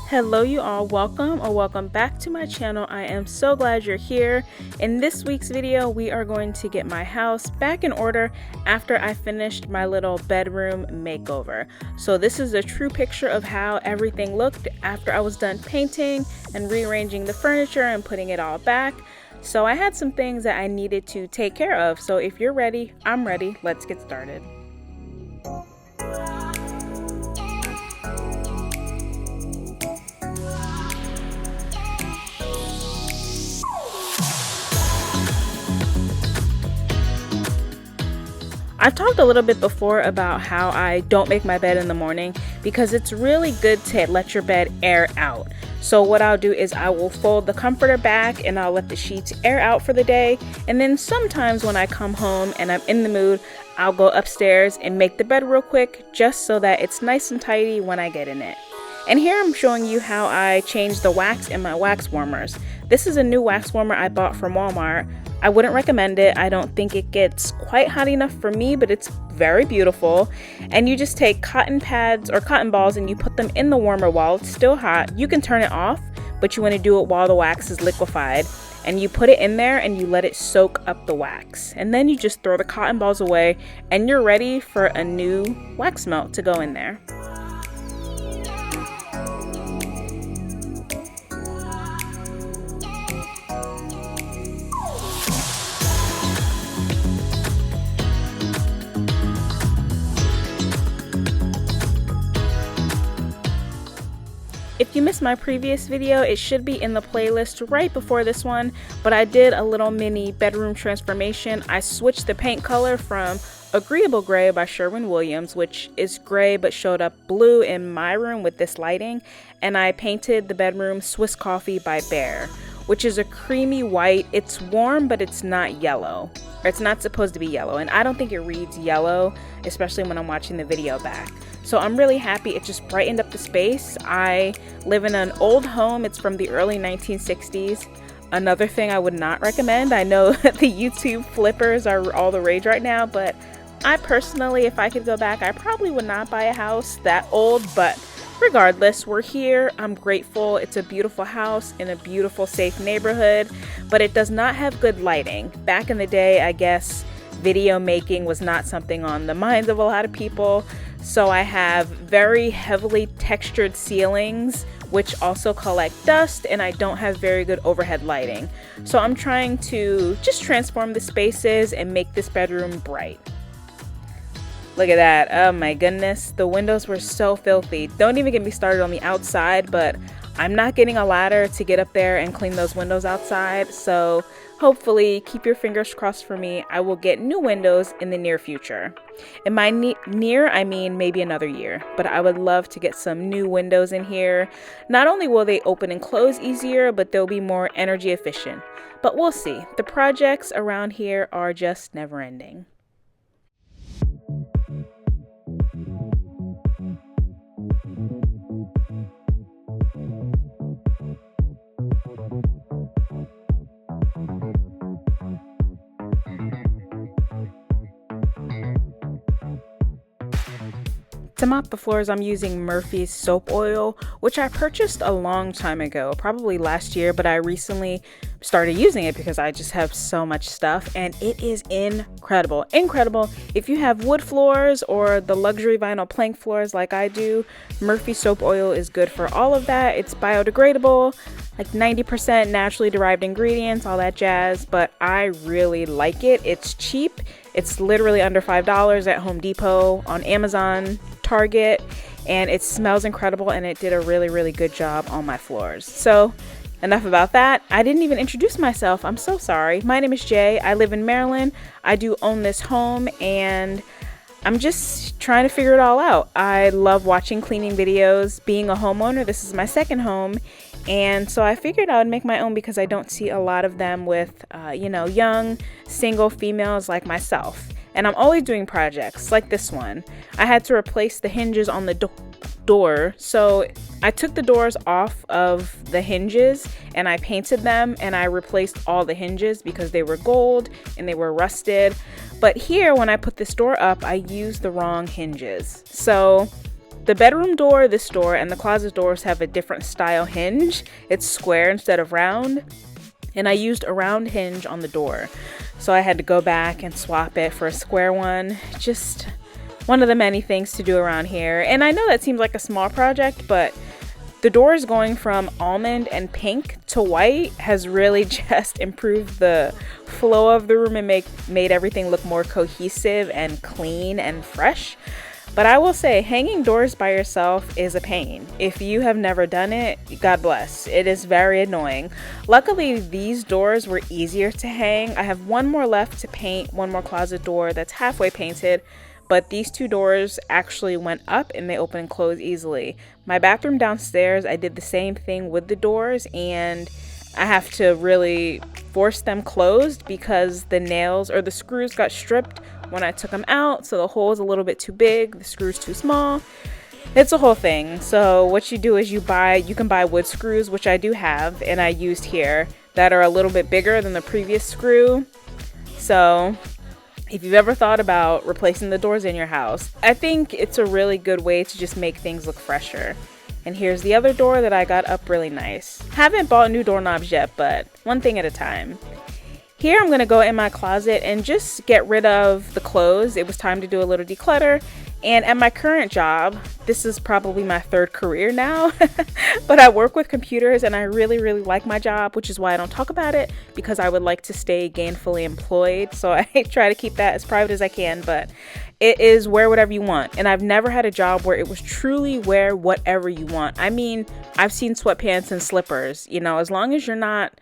Hello you all, welcome back to my channel. I am so glad you're here. In this week's video, we are going to get my house back in order after I finished my little bedroom makeover. So this is a true picture of how everything looked after I was done painting and rearranging the furniture and putting it all back. So I had some things that I needed to take care of. So if you're ready, I'm ready. Let's get started. I've talked a little bit before about how I don't make my bed in the morning because it's really good to let your bed air out. So what I'll do is I will fold the comforter back and I'll let the sheets air out for the day. And then sometimes when I come home and I'm in the mood, I'll go upstairs and make the bed real quick just so that it's nice and tidy when I get in it. And here I'm showing you how I changed the wax in my wax warmers. This is a new wax warmer I bought from Walmart. I wouldn't recommend it. I don't think it gets quite hot enough for me, but it's very beautiful. And you just take cotton pads or cotton balls and you put them in the warmer while it's still hot. You can turn it off, but you want to do it while the wax is liquefied. And you put it in there and you let it soak up the wax. And then you just throw the cotton balls away and you're ready for a new wax melt to go in there. If you missed my previous video, it should be in the playlist right before this one, but I did a little mini bedroom transformation. I switched the paint color from Agreeable Gray by Sherwin-Williams, which is gray but showed up blue in my room with this lighting, and I painted the bedroom Swiss Coffee by Behr, which is a creamy white. It's warm, but it's not yellow, or it's not supposed to be yellow, and I don't think it reads yellow, especially when I'm watching the video back. So I'm really happy. It just brightened up the space. I live in an old home. It's from the early 1960s. Another thing I would not recommend. I know that the YouTube flippers are all the rage right now, but I personally, if I could go back, I probably would not buy a house that old, but regardless, we're here. I'm grateful. It's a beautiful house in a beautiful, safe neighborhood, but it does not have good lighting. Back in the day, I guess video making was not something on the minds of a lot of people. So I have very heavily textured ceilings, which also collect dust, and I don't have very good overhead lighting. So I'm trying to just transform the spaces and make this bedroom bright. Look at that. Oh my goodness. The windows were so filthy. Don't even get me started on the outside, but I'm not getting a ladder to get up there and clean those windows outside. So hopefully, keep your fingers crossed for me. I will get new windows in the near future. In my near, I mean maybe another year, but I would love to get some new windows in here. Not only will they open and close easier, but they'll be more energy efficient. But we'll see. The projects around here are just never ending. To mop the floors, I'm using Murphy's soap oil, which I purchased a long time ago, probably last year, but I recently started using it because I just have so much stuff, and it is incredible. Incredible. If you have wood floors or the luxury vinyl plank floors like I do, Murphy soap oil is good for all of that. It's biodegradable, like 90% naturally derived ingredients, all that jazz, but I really like it. It's cheap. It's literally under $5 at Home Depot, on Amazon, Target, and it smells incredible, and it did a really, really good job on my floors. So enough about that. I didn't even introduce myself. I'm so sorry. My name is Jay. I live in Maryland. I do own this home, and I'm just trying to figure it all out. I love watching cleaning videos. Being a homeowner, this is my second home, and so I figured I would make my own because I don't see a lot of them with, young single females like myself. And I'm always doing projects like this one. I had to replace the hinges on the door. So I took the doors off of the hinges and I painted them, and I replaced all the hinges because they were gold and they were rusted. But here, when I put this door up, I used the wrong hinges. So The bedroom door, this door, and the closet doors have a different style hinge. It's square instead of round. And I used a round hinge on the door. So I had to go back and swap it for a square one. Just one of the many things to do around here. And I know that seems like a small project, but the doors going from almond and pink to white has really just improved the flow of the room and made everything look more cohesive and clean and fresh. But I will say, hanging doors by yourself is a pain. If you have never done it, God bless. It is very annoying. Luckily, these doors were easier to hang. I have one more left to paint, one more closet door that's halfway painted. But these two doors actually went up and they open and close easily. My bathroom downstairs, I did the same thing with the doors, and I have to really force them closed because the nails or the screws got stripped when I took them out. So the hole is a little bit too big, the screw's too small. It's a whole thing. So what you do is you can buy wood screws, which I do have, and I used here, that are a little bit bigger than the previous screw. So if you've ever thought about replacing the doors in your house, I think it's a really good way to just make things look fresher. And here's the other door that I got up really nice. Haven't bought new doorknobs yet, but one thing at a time. Here I'm going to go in my closet and just get rid of the clothes. It was time to do a little declutter. And at my current job, this is probably my third career now, but I work with computers and I really, really like my job, which is why I don't talk about it, because I would like to stay gainfully employed. So I try to keep that as private as I can, but it is wear whatever you want. And I've never had a job where it was truly wear whatever you want. I mean, I've seen sweatpants and slippers, as long as you're not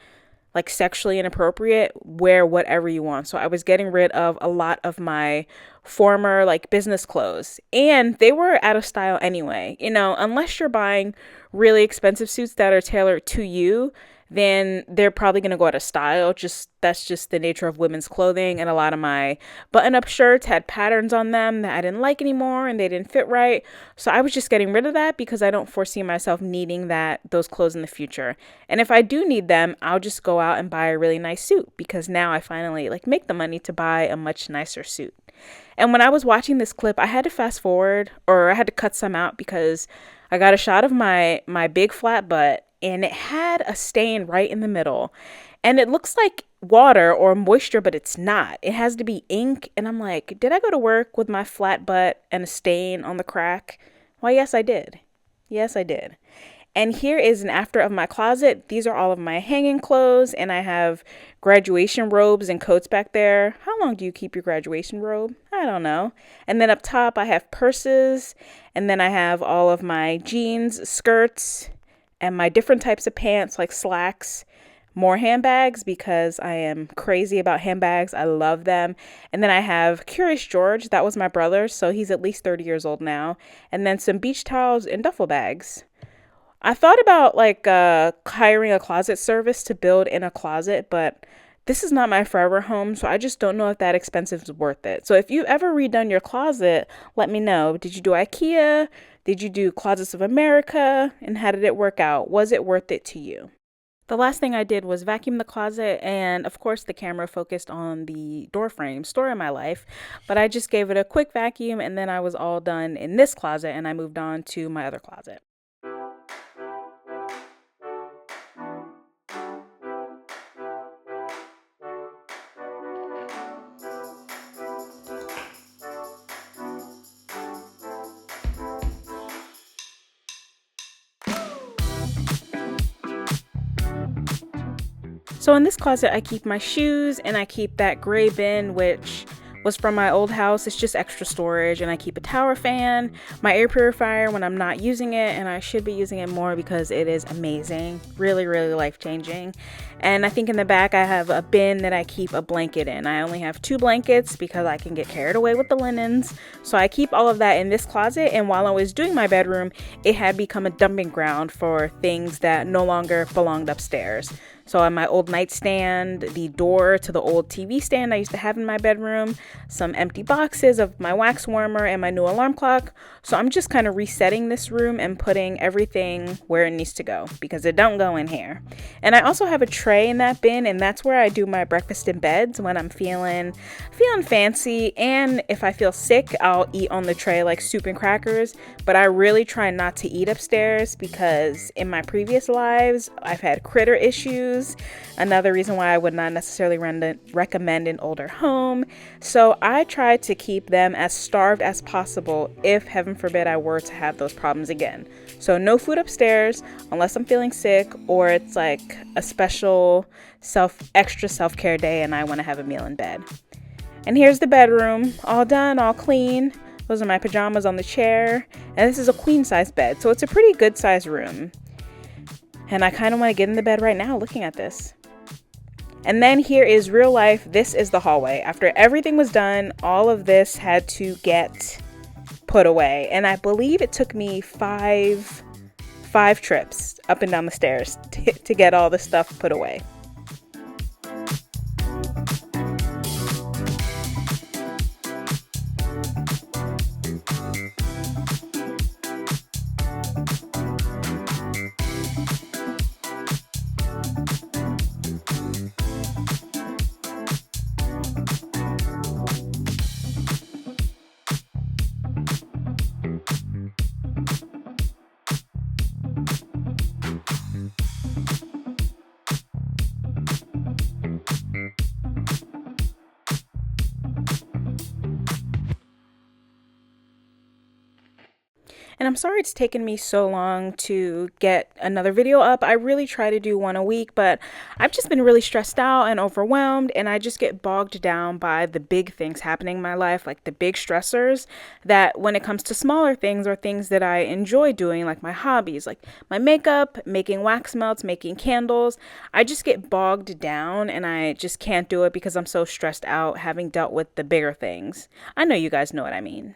like sexually inappropriate, wear whatever you want. So I was getting rid of a lot of my former like business clothes, and they were out of style anyway. Unless you're buying really expensive suits that are tailored to you, then they're probably going to go out of style. That's just the nature of women's clothing. And a lot of my button-up shirts had patterns on them that I didn't like anymore and they didn't fit right. So I was just getting rid of that because I don't foresee myself needing those clothes in the future. And if I do need them, I'll just go out and buy a really nice suit, because now I finally make the money to buy a much nicer suit. And when I was watching this clip, I had to fast forward, or I had to cut some out, because I got a shot of my big flat butt, and it had a stain right in the middle. And it looks like water or moisture, but it's not. It has to be ink. And I'm like, did I go to work with my flat butt and a stain on the crack? Well, yes, I did. Yes, I did. And here is an after of my closet. These are all of my hanging clothes, and I have graduation robes and coats back there. How long do you keep your graduation robe? I don't know. And then up top, I have purses, and then I have all of my jeans, skirts, and my different types of pants like slacks, more handbags because I am crazy about handbags. I love them. And then I have Curious George. That was my brother, so he's at least 30 years old now. And then some beach towels and duffel bags. I thought about hiring a closet service to build in a closet, but this is not my forever home, so I just don't know if that expensive is worth it. So if you've ever redone your closet, let me know. Did you do IKEA? Did you do Closets of America? And how did it work out? Was it worth it to you? The last thing I did was vacuum the closet, and of course the camera focused on the door frame, story of my life, but I just gave it a quick vacuum, and then I was all done in this closet and I moved on to my other closet. So in this closet, I keep my shoes, and I keep that gray bin, which was from my old house. It's just extra storage. And I keep a tower fan, my air purifier when I'm not using it, and I should be using it more because it is amazing. Really, really life-changing. And I think in the back, I have a bin that I keep a blanket in. I only have 2 blankets because I can get carried away with the linens. So I keep all of that in this closet. And while I was doing my bedroom, it had become a dumping ground for things that no longer belonged upstairs. So on my old nightstand, the door to the old TV stand I used to have in my bedroom, some empty boxes of my wax warmer and my new alarm clock. So I'm just kind of resetting this room and putting everything where it needs to go because it don't go in here. And I also have a tray in that bin, and that's where I do my breakfast in beds when I'm feeling fancy. And if I feel sick, I'll eat on the tray like soup and crackers. But I really try not to eat upstairs because in my previous lives, I've had critter issues. Another reason why I would not necessarily recommend an older home. So I try to keep them as starved as possible if, heaven forbid, I were to have those problems again. So no food upstairs unless I'm feeling sick or it's like a special extra self-care day and I want to have a meal in bed. And here's the bedroom, all done, all clean. Those are my pajamas on the chair. And this is a queen size bed, so it's a pretty good size room. And I kind of want to get in the bed right now looking at this. And then here is real life. This is the hallway. After everything was done, all of this had to get put away. And I believe it took me five trips up and down the stairs to get all the stuff put away. And I'm sorry it's taken me so long to get another video up. I really try to do one a week, but I've just been really stressed out and overwhelmed, and I just get bogged down by the big things happening in my life, like the big stressors, that when it comes to smaller things or things that I enjoy doing, like my hobbies, like my makeup, making wax melts, making candles, I just get bogged down and I just can't do it because I'm so stressed out having dealt with the bigger things. I know you guys know what I mean.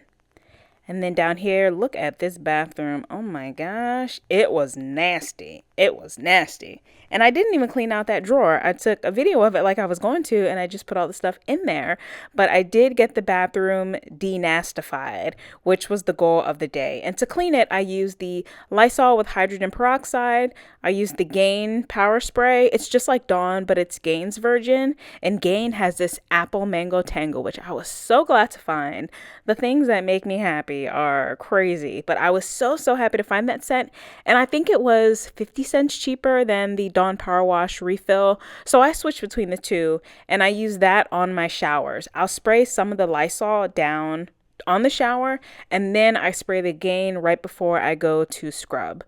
And then down here, look at this bathroom. Oh my gosh, it was nasty. It was nasty. And I didn't even clean out that drawer. I took a video of it like I was going to, and I just put all the stuff in there. But I did get the bathroom denastified, which was the goal of the day. And to clean it, I used the Lysol with hydrogen peroxide. I used the Gain power spray. It's just like Dawn, but it's Gain's version. And Gain has this apple mango tangle, which I was so glad to find. The things that make me happy are crazy, but I was so happy to find that scent. And I think it was 50 cents cheaper than the Dawn Power Wash refill. So I switched between the two, and I use that on my showers. I'll spray some of the Lysol down on the shower, and then I spray the Gain right before I go to scrub.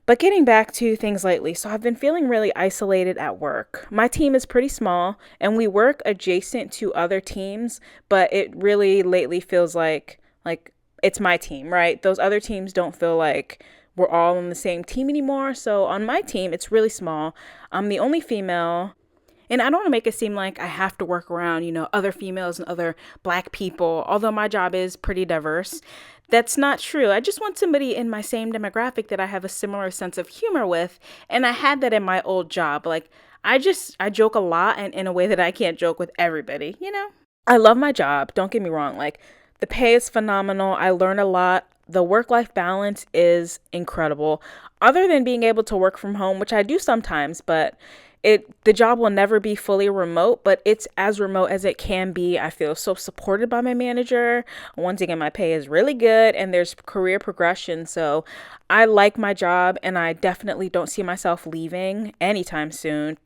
But getting back to things lately, so I've been feeling really isolated at work. My team is pretty small and we work adjacent to other teams, but it really lately feels like it's my team, right? Those other teams don't feel like we're all on the same team anymore. So on my team, it's really small. I'm the only female. And I don't want to make it seem like I have to work around, other females and other Black people, although my job is pretty diverse. That's not true. I just want somebody in my same demographic that I have a similar sense of humor with. And I had that in my old job. I joke a lot, and in a way that I can't joke with everybody, I love my job. Don't get me wrong. The pay is phenomenal. I learn a lot. The work-life balance is incredible. Other than being able to work from home, which I do sometimes, but the job will never be fully remote, but it's as remote as it can be. I feel so supported by my manager. Once again, my pay is really good and there's career progression. So I like my job and I definitely don't see myself leaving anytime soon,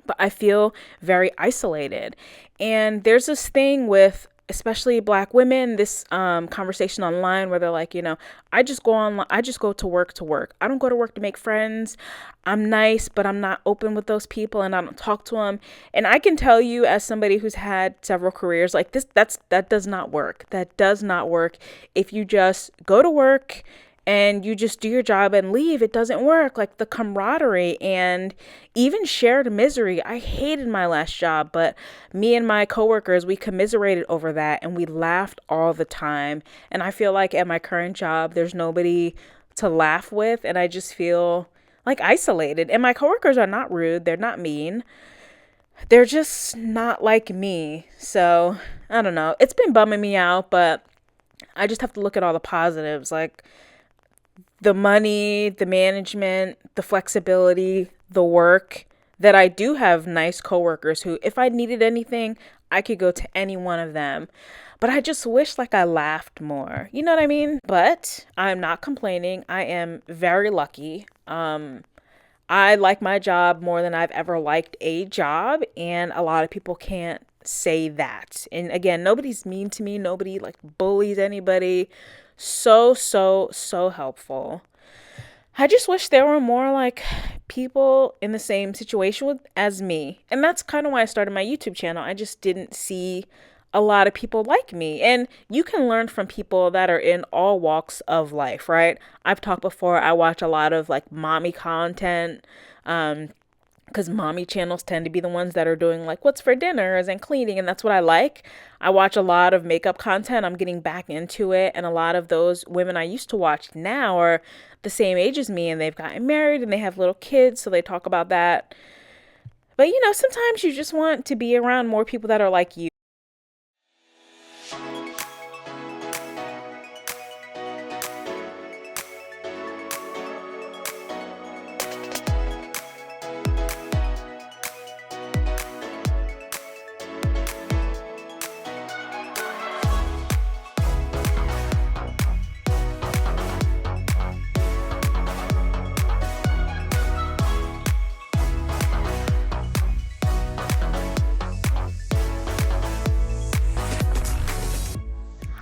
but I feel very isolated. And there's this thing with especially Black women, this conversation online where they're like, I just go to work. I don't go to work to make friends. I'm nice, but I'm not open with those people and I don't talk to them. And I can tell you, as somebody who's had several careers like this, that does not work. That does not work. If you just go to work and you just do your job and leave, it doesn't work. The camaraderie and even shared misery. I hated my last job, but me and my coworkers, we commiserated over that and we laughed all the time. And I feel like at my current job, there's nobody to laugh with. And I just feel like isolated. And my coworkers are not rude, they're not mean. They're just not like me. So, I don't know. It's been bumming me out, but I just have to look at all the positives, like the money, the management, the flexibility, the work, that I do have nice coworkers who, if I needed anything, I could go to any one of them. But I just wish like I laughed more. You know what I mean? But I'm not complaining. I am very lucky. I like my job more than I've ever liked a job, and a lot of people can't say that. And again, nobody's mean to me. Nobody like bullies anybody. So helpful. I just wish there were more like people in the same situation as me. And that's kind of why I started my YouTube channel. I just didn't see a lot of people like me. And you can learn from people that are in all walks of life, right? I've talked before, I watch a lot of like mommy content. Because mommy channels tend to be the ones that are doing like what's for dinners and cleaning, and that's what I like. I watch a lot of makeup content. I'm getting back into it, and a lot of those women I used to watch now are the same age as me, and they've gotten married and they have little kids, so they talk about that. But you know, sometimes you just want to be around more people that are like you.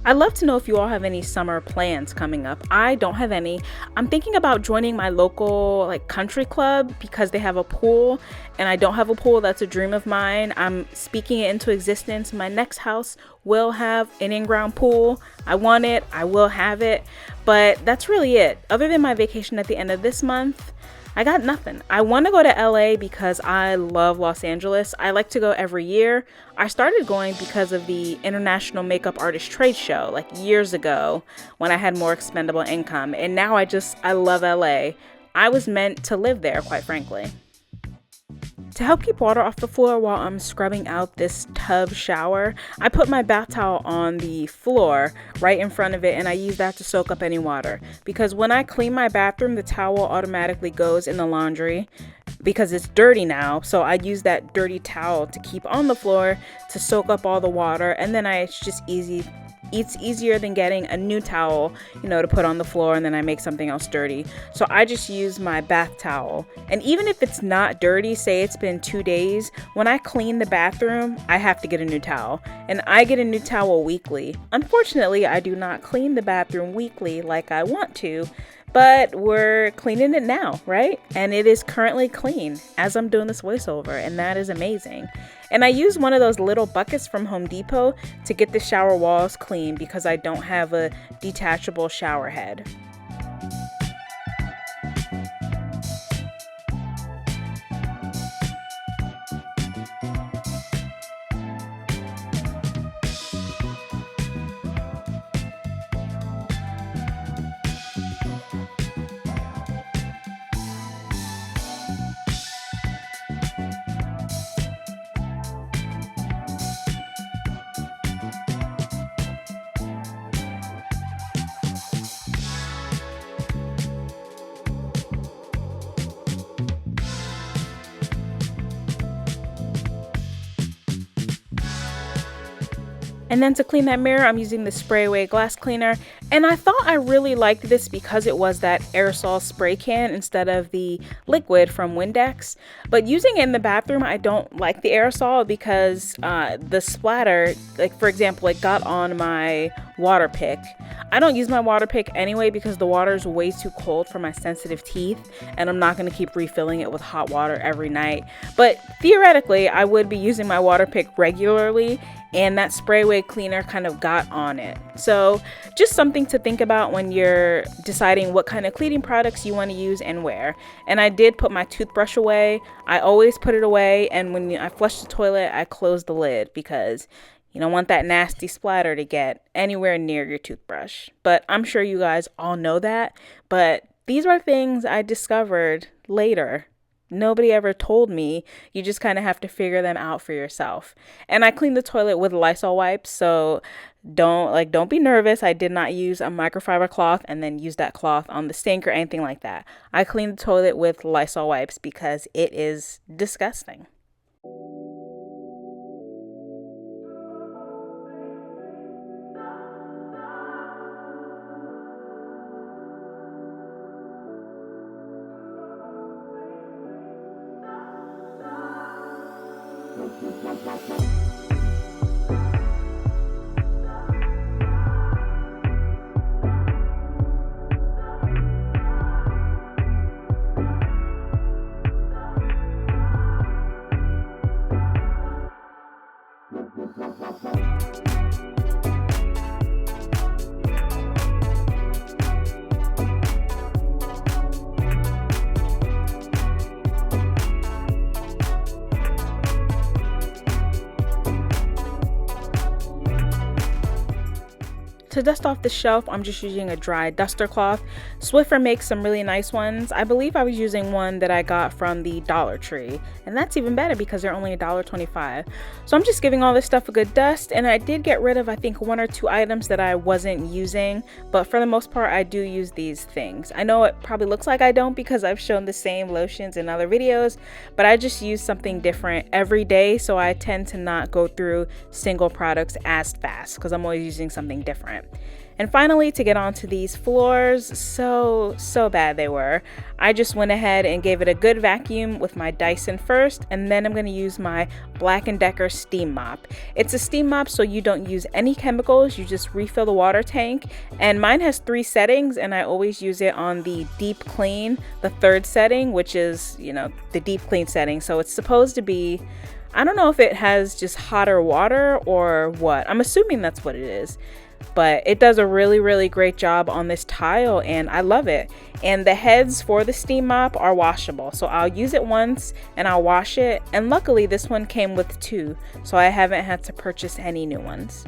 I'd love to know if you all have any summer plans coming up. I don't have any. I'm thinking about joining my local like country club because they have a pool, and I don't have a pool. That's a dream of mine. I'm speaking it into existence. My next house will have an in-ground pool. I want it. I will have it. But that's really it. Other than my vacation at the end of this month, I got nothing. I want to go to LA because I love Los Angeles. I like to go every year. I started going because of the International Makeup Artist Trade Show like years ago when I had more expendable income. And now I love LA. I was meant to live there, quite frankly. To help keep water off the floor while I'm scrubbing out this tub shower, I put my bath towel on the floor right in front of it, and I use that to soak up any water. Because when I clean my bathroom, the towel automatically goes in the laundry because it's dirty now. So I use that dirty towel to keep on the floor to soak up all the water, and then it's just easy. It's easier than getting a new towel, to put on the floor and then I make something else dirty. So I just use my bath towel. And even if it's not dirty, say it's been 2 days, when I clean the bathroom, I have to get a new towel. And I get a new towel weekly. Unfortunately, I do not clean the bathroom weekly like I want to, but we're cleaning it now, right? And it is currently clean as I'm doing this voiceover, and that is amazing. And I use one of those little buckets from Home Depot to get the shower walls clean because I don't have a detachable shower head. And then to clean that mirror, I'm using the spray away glass cleaner. And I thought I really liked this because it was that aerosol spray can instead of the liquid from Windex. But using it in the bathroom, I don't like the aerosol because the splatter, like for example, it got on my water pick. I don't use my water pick anyway because the water is way too cold for my sensitive teeth, and I'm not going to keep refilling it with hot water every night. But theoretically, I would be using my water pick regularly, and that spray away cleaner kind of got on it. So just something to think about when you're deciding what kind of cleaning products you want to use and where. And I did put my toothbrush away. I always put it away, and when I flush the toilet, I close the lid because you don't want that nasty splatter to get anywhere near your toothbrush. But I'm sure you guys all know that, but These are things I discovered later. Nobody ever told me. You just kind of have to figure them out for yourself. And I cleaned the toilet with Lysol wipes, so don't be nervous. I did not use a microfiber cloth and then use that cloth on the sink or anything like that. I cleaned the toilet with Lysol wipes because it is disgusting. To dust off the shelf, I'm just using a dry duster cloth. Swiffer makes some really nice ones. I believe I was using one that I got from the Dollar Tree, and that's even better because they're only $1.25. So I'm just giving all this stuff a good dust, and I did get rid of, I think, 1 or 2 items that I wasn't using, but for the most part, I do use these things. I know it probably looks like I don't because I've shown the same lotions in other videos, but I just use something different every day, so I tend to not go through single products as fast because I'm always using something different. And finally, to get onto these floors, so bad they were. I just went ahead and gave it a good vacuum with my Dyson first, and then I'm going to use my Black & Decker steam mop. It's a steam mop, so you don't use any chemicals, you just refill the water tank. And mine has 3 settings, and I always use it on the deep clean, the 3rd setting, which is, the deep clean setting. So it's supposed to be, I don't know if it has just hotter water or what. I'm assuming that's what it is. But it does a really, really great job on this tile, and I love it. And the heads for the steam mop are washable, so I'll use it once and I'll wash it. And luckily this one came with 2, so I haven't had to purchase any new ones.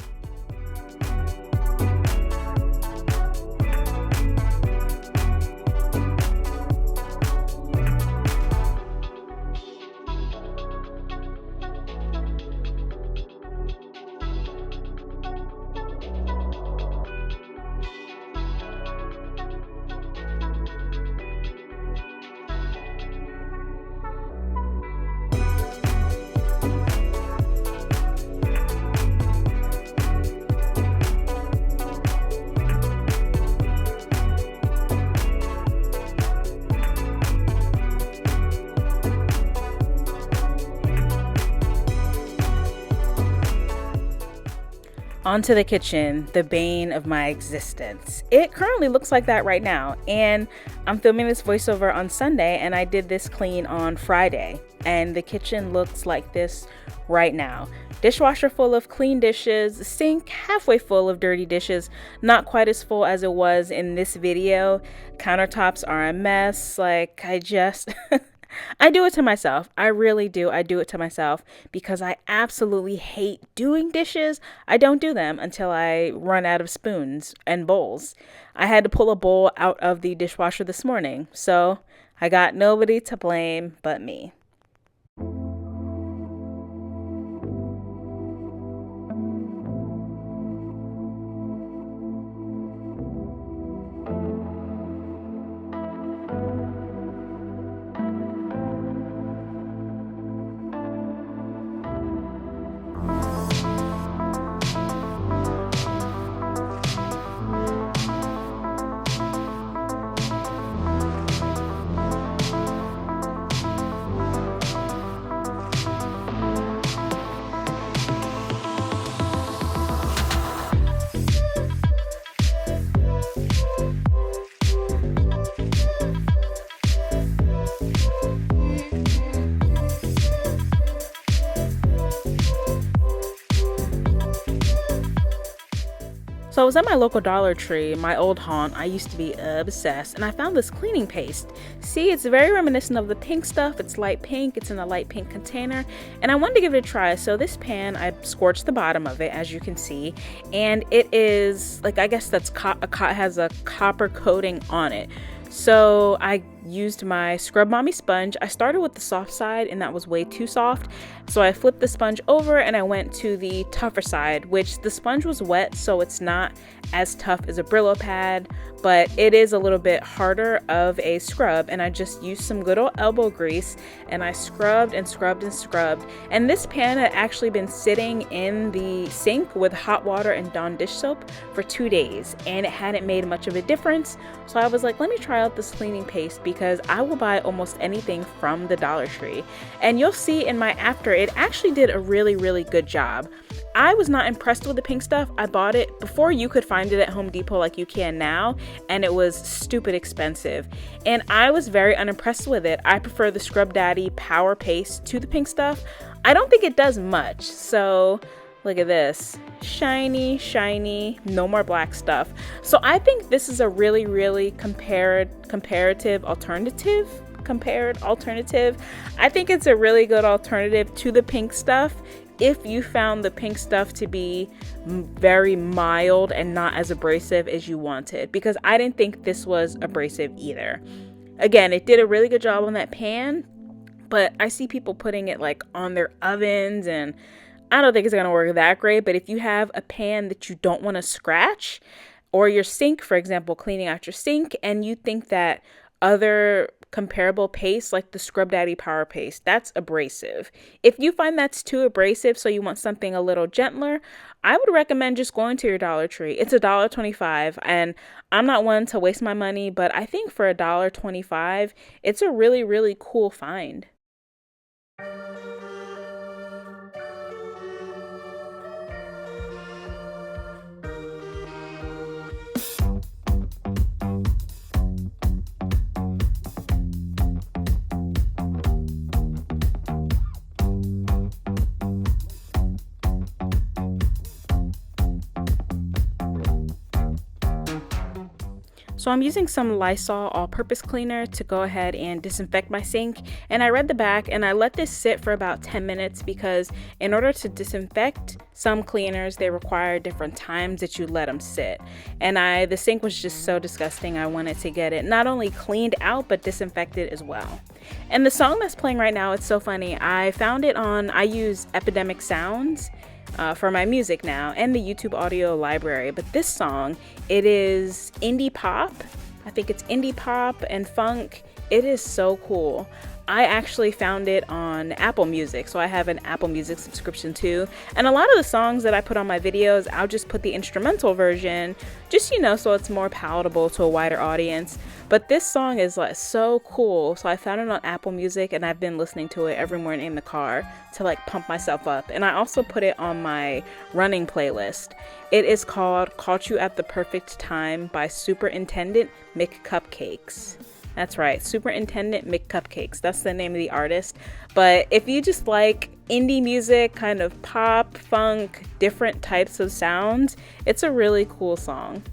Onto the kitchen, the bane of my existence. It currently looks like that right now, and I'm filming this voiceover on Sunday, and I did this clean on Friday, and the kitchen looks like this right now. Dishwasher full of clean dishes, sink halfway full of dirty dishes, not quite as full as it was in this video. Countertops are a mess. I do it to myself. I really do. I do it to myself because I absolutely hate doing dishes. I don't do them until I run out of spoons and bowls. I had to pull a bowl out of the dishwasher this morning, so I got nobody to blame but me. So I was at my local Dollar Tree, my old haunt. I used to be obsessed, and I found this cleaning paste. See, it's very reminiscent of the pink stuff. It's light pink, it's in a light pink container, and I wanted to give it a try. So this pan, I scorched the bottom of it, as you can see, and it is, I guess that's has a copper coating on it. So I used my Scrub Mommy sponge. I started with the soft side and that was way too soft. So I flipped the sponge over and I went to the tougher side, which the sponge was wet, so it's not as tough as a Brillo pad, but it is a little bit harder of a scrub. And I just used some good old elbow grease and I scrubbed and scrubbed and scrubbed. And this pan had actually been sitting in the sink with hot water and Dawn dish soap for 2 days and it hadn't made much of a difference. So I was like, let me try out this cleaning paste because I will buy almost anything from the Dollar Tree. And you'll see in my after, it actually did a really, really good job. I was not impressed with the pink stuff. I bought it before you could find it at Home Depot like you can now, and it was stupid expensive. And I was very unimpressed with it. I prefer the Scrub Daddy Power Paste to the pink stuff. I don't think it does much. So look at this. Shiny, shiny, no more black stuff. So I think this is a really, really compared alternative. I think it's a really good alternative to the pink stuff if you found the pink stuff to be very mild and not as abrasive as you wanted, because I didn't think this was abrasive either. Again, it did a really good job on that pan, but I see people putting it like on their ovens and I don't think it's going to work that great. But if you have a pan that you don't want to scratch, or your sink, for example, cleaning out your sink, and you think that other comparable paste like the Scrub Daddy Power Paste, that's abrasive. If you find that's too abrasive, so you want something a little gentler, I would recommend just going to your Dollar Tree. It's $1.25, and I'm not one to waste my money, but I think for $1.25, it's a really, really cool find. So I'm using some Lysol all-purpose cleaner to go ahead and disinfect my sink. And I read the back and I let this sit for about 10 minutes because in order to disinfect some cleaners, they require different times that you let them sit. And the sink was just so disgusting. I wanted to get it not only cleaned out, but disinfected as well. And the song that's playing right now, it's so funny. I use Epidemic Sounds for my music now and the YouTube audio library. But this song, it is indie pop. I think it's indie pop and funk. It is so cool. I actually found it on Apple Music, so I have an Apple Music subscription too. And a lot of the songs that I put on my videos, I'll just put the instrumental version, just, so it's more palatable to a wider audience. But this song is like so cool, so I found it on Apple Music and I've been listening to it every morning in the car to like pump myself up. And I also put it on my running playlist. It is called Caught You at the Perfect Time by Superintendent McCupcakes. That's right, Superintendent McCupcakes. That's the name of the artist. But if you just like indie music, kind of pop, funk, different types of sounds, it's a really cool song.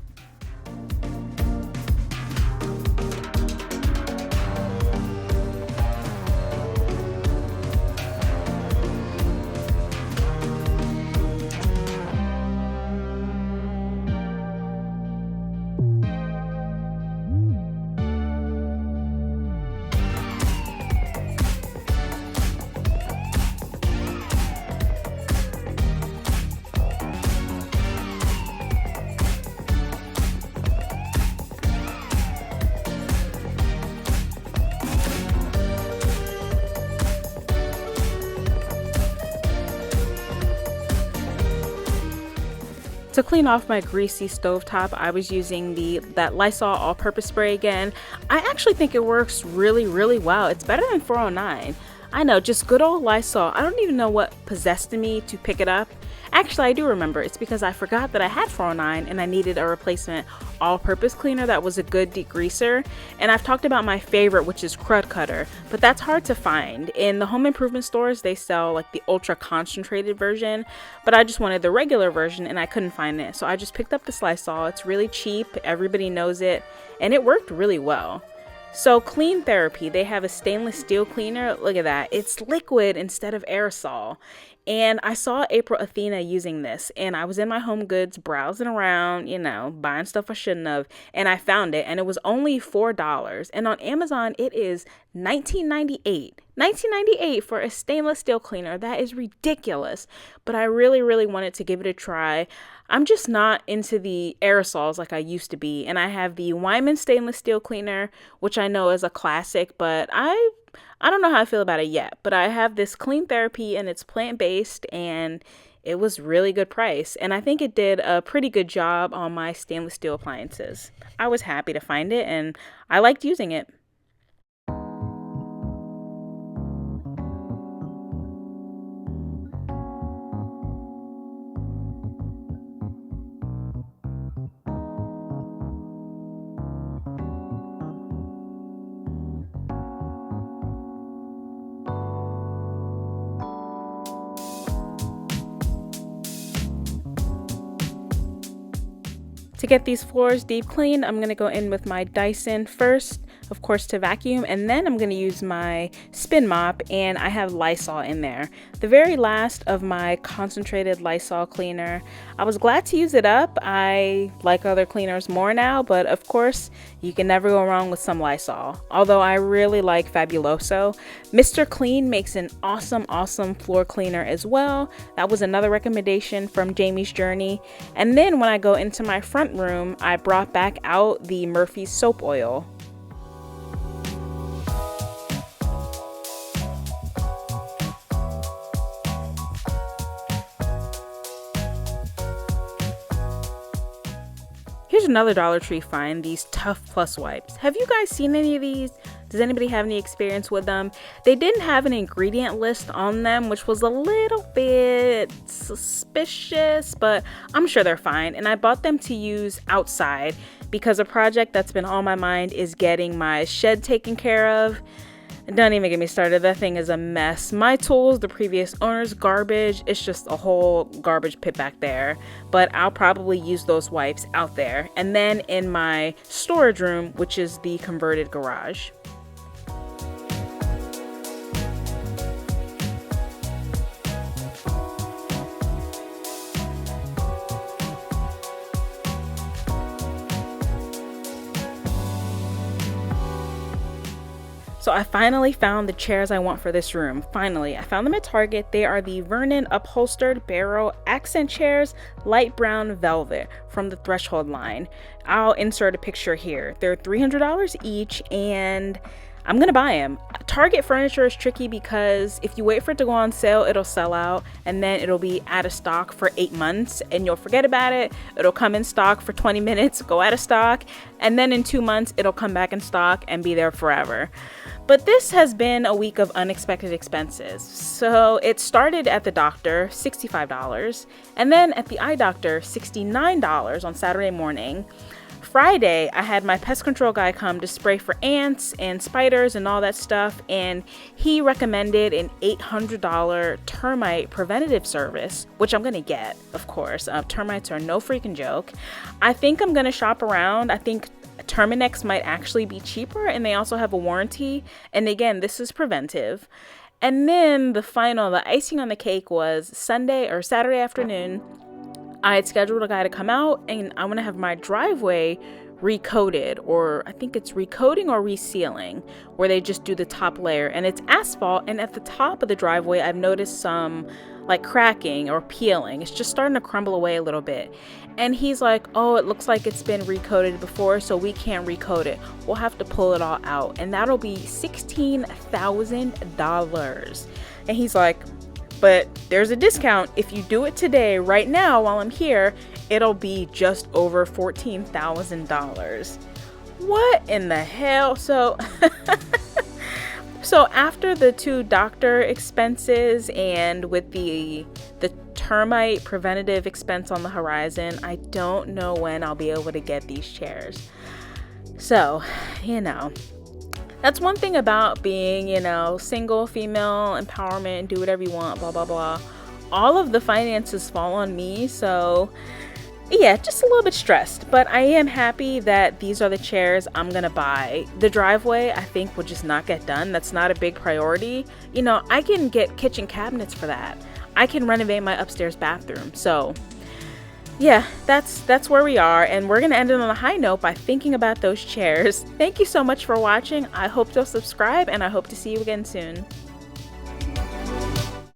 To clean off my greasy stovetop, I was using that Lysol all-purpose spray again. I actually think it works really, really well. It's better than 409. I know, just good old Lysol. I don't even know what possessed me to pick it up. Actually, I do remember. It's because I forgot that I had 409 and I needed a replacement all-purpose cleaner that was a good degreaser. And I've talked about my favorite, which is Crud Cutter, but that's hard to find. In the home improvement stores, they sell like the ultra concentrated version, but I just wanted the regular version and I couldn't find it. So I just picked up this Lysol. It's really cheap. Everybody knows it, and it worked really well. So Clean Therapy, they have a stainless steel cleaner. Look at that. It's liquid instead of aerosol. And I saw April Athena using this, and I was in my Home Goods browsing around, buying stuff I shouldn't have, and I found it, and it was only $4. And on Amazon, it is $19.98. $19.98 for a stainless steel cleaner. That is ridiculous. But I really, really wanted to give it a try. I'm just not into the aerosols like I used to be. And I have the Wyman stainless steel cleaner, which I know is a classic, but I don't know how I feel about it yet. But I have this Clean Therapy, and it's plant-based, and it was really good price. And I think it did a pretty good job on my stainless steel appliances. I was happy to find it, and I liked using it. To get these floors deep cleaned, I'm going to go in with my Dyson first, of course, to vacuum, and then I'm going to use my spin mop, and I have Lysol in there. The very last of my concentrated Lysol cleaner. I was glad to use it up. I like other cleaners more now, but of course, you can never go wrong with some Lysol. Although I really like Fabuloso. Mr. Clean makes an awesome, awesome floor cleaner as well. That was another recommendation from Jamie's Journey. And then when I go into my front room, I brought back out the Murphy's soap oil. Here's another Dollar Tree find, these Tough Plus wipes. Have you guys seen any of these? Does anybody have any experience with them? They didn't have an ingredient list on them, which was a little bit suspicious, but I'm sure they're fine. And I bought them to use outside because a project that's been on my mind is getting my shed taken care of. Don't even get me started. That thing is a mess. My tools, the previous owner's garbage, it's just a whole garbage pit back there. But I'll probably use those wipes out there. And then in my storage room, which is the converted garage. So I finally found the chairs I want for this room. Finally, I found them at Target. They are the Vernon upholstered barrel accent chairs, light brown velvet from the Threshold line. I'll insert a picture here. They're $300 each, and I'm gonna buy them. Target furniture is tricky because if you wait for it to go on sale, it'll sell out, and then it'll be out of stock for 8 months, and you'll forget about it. It'll come in stock for 20 minutes, go out of stock, and then in 2 months, it'll come back in stock and be there forever. But this has been a week of unexpected expenses. So it started at the doctor, $65, and then at the eye doctor, $69 on Saturday morning. Friday, I had my pest control guy come to spray for ants and spiders and all that stuff, and he recommended an $800 termite preventative service, which I'm gonna get, of course. Termites are no freaking joke. I think I'm gonna shop around. I think Terminex might actually be cheaper, and they also have a warranty. And again, this is preventive. And then the icing on the cake was Sunday or Saturday afternoon. I had scheduled a guy to come out, and I'm gonna have my driveway recoated, or I think it's recoating or resealing, where they just do the top layer, and it's asphalt. And at the top of the driveway, I've noticed some like cracking or peeling. It's just starting to crumble away a little bit. And he's like, oh, it looks like it's been recoated before, so we can't recoat it. We'll have to pull it all out, and that'll be $16,000. And he's like, but there's a discount. If you do it today, right now, while I'm here, it'll be just over $14,000. What in the hell? So after the 2 doctor expenses and with the termite preventative expense on the horizon, I don't know when I'll be able to get these chairs. So, that's one thing about being, single, female, empowerment, do whatever you want, blah, blah, blah. All of the finances fall on me, so yeah, just a little bit stressed. But I am happy that these are the chairs I'm gonna buy. The driveway, I think, will just not get done. That's not a big priority. I can get kitchen cabinets for that. I can renovate my upstairs bathroom. So yeah, that's where we are, and we're gonna end it on a high note by thinking about those chairs. Thank you so much for watching. I hope you'll subscribe, and I hope to see you again soon.